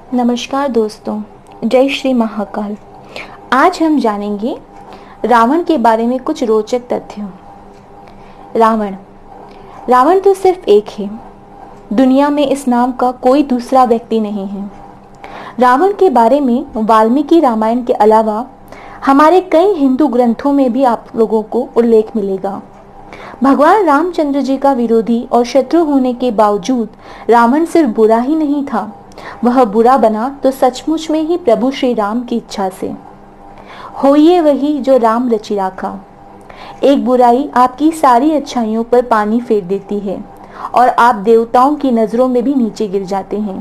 नमस्कार दोस्तों, जय श्री महाकाल। आज हम जानेंगे रावण के बारे में कुछ रोचक तथ्यों। रावण तो सिर्फ एक है। दुनिया में इस नाम का कोई दूसरा व्यक्ति नहीं है। रावण के बारे में वाल्मीकि रामायण के अलावा हमारे कई हिंदू ग्रंथों में भी आप लोगों को उल्लेख मिलेगा। भगवान रामचंद्र जी का विरोधी और शत्रु होने के बावजूद रावण सिर्फ बुरा ही नहीं था, वह बुरा बना तो सचमुच में ही प्रभु श्री राम की इच्छा से। होइए वही जो राम रचि राखा। एक बुराई आपकी सारी अच्छाइयों पर पानी फेर देती है और आप देवताओं की नजरों में भी नीचे गिर जाते हैं।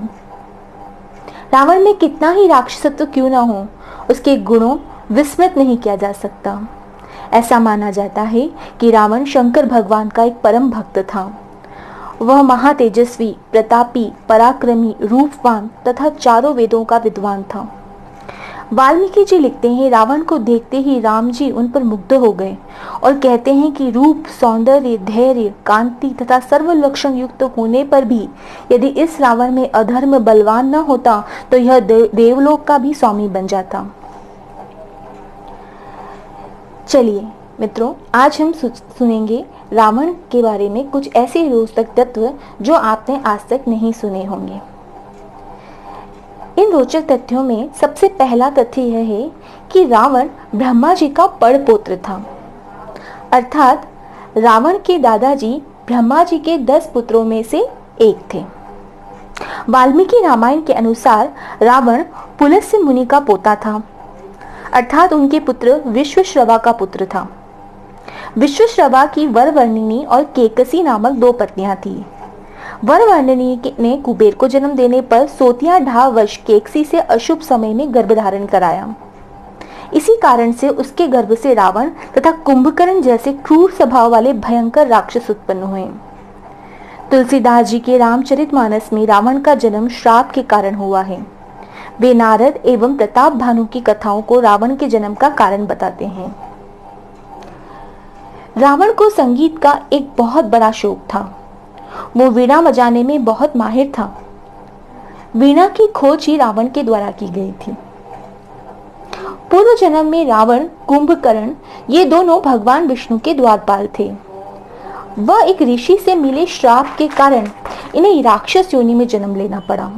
रावण में कितना ही राक्षसत्व क्यों ना हो, उसके गुणों विस्मृत नहीं किया जा सकता। ऐसा माना जाता है कि रावण शंकर भगवान का एक परम भक्त था। वह महातेजस्वी, प्रतापी, पराक्रमी, रूपवान तथा चारों वेदों का विद्वान था। वाल्मीकि जी लिखते हैं, रावण को देखते ही राम जी उन पर मुग्ध हो गए और कहते हैं कि रूप, सौंदर्य, धैर्य, कांति तथा सर्व लक्षण युक्त होने पर भी यदि इस रावण में अधर्म बलवान न होता तो यह देवलोक का भी स्वामी बन जाता। चलिए मित्रों, आज हम सुनेंगे रावण के बारे में कुछ ऐसे रोचक तत्व जो आपने आज तक नहीं सुने होंगे। इन रोचक तथ्यों में सबसे पहला तथ्य यह है कि रावण ब्रह्मा जी का पड़पोत्र था। अर्थात रावण के दादाजी ब्रह्मा जी के 10 पुत्रों में से एक थे। वाल्मीकि रामायण के अनुसार रावण पुलस्त्य मुनि का पोता था, अर्थात उनके पुत्र विश्वश्रवा का पुत्र था। विश्वश्रवा की वरवर्णिनी और केकसी नामक 2 पत्नियां थीं। वरवर्णिनी ने कुबेर को जन्म देने पर सोतिया ढावश केकसी से अशुभ समय में गर्भधारण कराया। इसी कारण से उसके गर्भ से रावण तथा कुंभकर्ण जैसे क्रूर स्वभाव वाले भयंकर राक्षस उत्पन्न हुए। तुलसीदास जी के रामचरितमानस में रावण का जन्म श्राप के कारण हुआ है। वे नारद एवं प्रताप भानु की कथाओं को रावण के जन्म का कारण बताते हैं। रावण को संगीत का एक बहुत बड़ा शौक था। वो वीणा बजाने में बहुत माहिर था। वीणा की खोज ही रावण के द्वारा की गई थी। पूर्व जन्म में रावण, कुंभकर्ण ये दोनों भगवान विष्णु के द्वारपाल थे। वह एक ऋषि से मिले श्राप के कारण इन्हें राक्षस योनि में जन्म लेना पड़ा।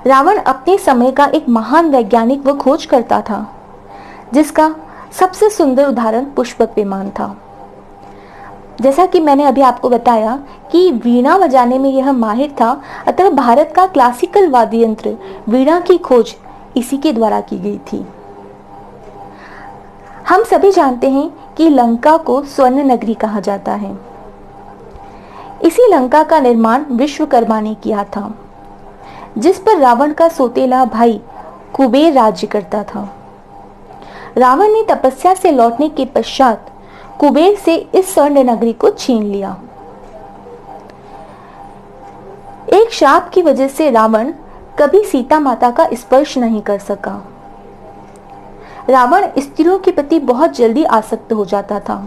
रावण अपने समय का एक महान वैज्ञानिक व खोजकर्ता था, जिसका सबसे सुंदर उदाहरण पुष्पक विमान था। जैसा कि मैंने अभी आपको बताया कि वीणा बजाने में यह माहिर था, अतः भारत का क्लासिकल वाद्य यंत्र वीणा की खोज इसी के द्वारा की गई थी। हम सभी जानते हैं कि लंका को स्वर्ण नगरी कहा जाता है। इसी लंका का निर्माण विश्वकर्मा ने किया था, जिस पर रावण का सौतेला भाई कुबेर राज्य करता था। रावण ने तपस्या से लौटने के पश्चात कुबेर से इस स्वर्ण नगरी को छीन लिया। एक शाप की वजह से रावण कभी सीता माता का स्पर्श नहीं कर सका। रावण स्त्रियों के प्रति बहुत जल्दी आसक्त हो जाता था।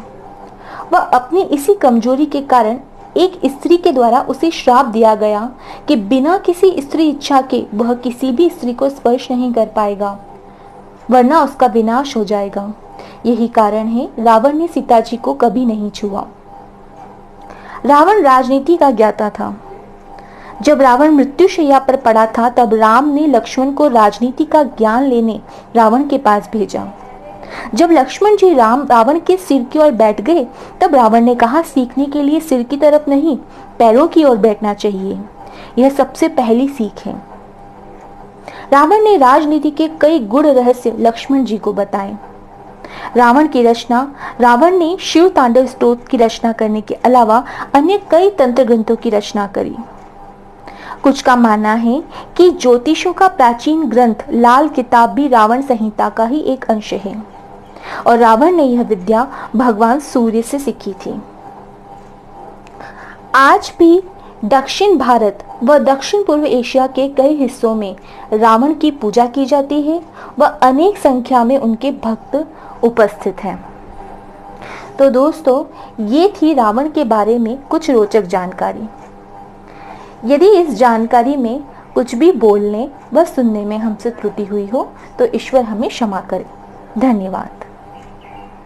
वह अपनी इसी कमजोरी के कारण एक स्त्री के द्वारा उसे श्राप दिया गया कि बिना किसी स्त्री इच्छा के वह किसी भी स्त्री को स्पर्श नहीं कर पाएगा, वरना उसका विनाश हो जाएगा। यही कारण है रावण ने सीता जी को कभी नहीं छुआ। रावण राजनीति का ज्ञाता था। जब रावण मृत्युशैया पर पड़ा था तब राम ने लक्ष्मण को राजनीति का ज्ञान लेने रावण के पास भेजा। जब लक्ष्मण जी रावण के सिर की ओर बैठ गए तब रावण ने कहा, सीखने के लिए सिर की तरफ नहीं पैरों की ओर बैठना चाहिए। यह सबसे पहली सीख है। रावण ने राजनीति के कई गुण रहस्य लक्ष्मण जी को बताए। रावण ने शिव तांडव स्तोत्र की रचना करने के अलावा अन्य कई तंत्र ग्रंथों की रचना करी। कुछ का मानना है कि ज्योतिषों का प्राचीन ग्रंथ लाल किताब भी रावण संहिता का ही एक अंश है और रावण ने यह विद्या भगवान सूर्य से सीखी थी। आज भी दक्षिण भारत व दक्षिण पूर्व एशिया के कई हिस्सों में रावण की पूजा की जाती है व अनेक संख्या में उनके भक्त उपस्थित हैं। तो दोस्तों, ये थी रावण के बारे में कुछ रोचक जानकारी। यदि इस जानकारी में कुछ भी बोलने व सुनने में हमसे त्रुटि हुई हो तो ईश्वर हमें क्षमा करे। धन्यवाद।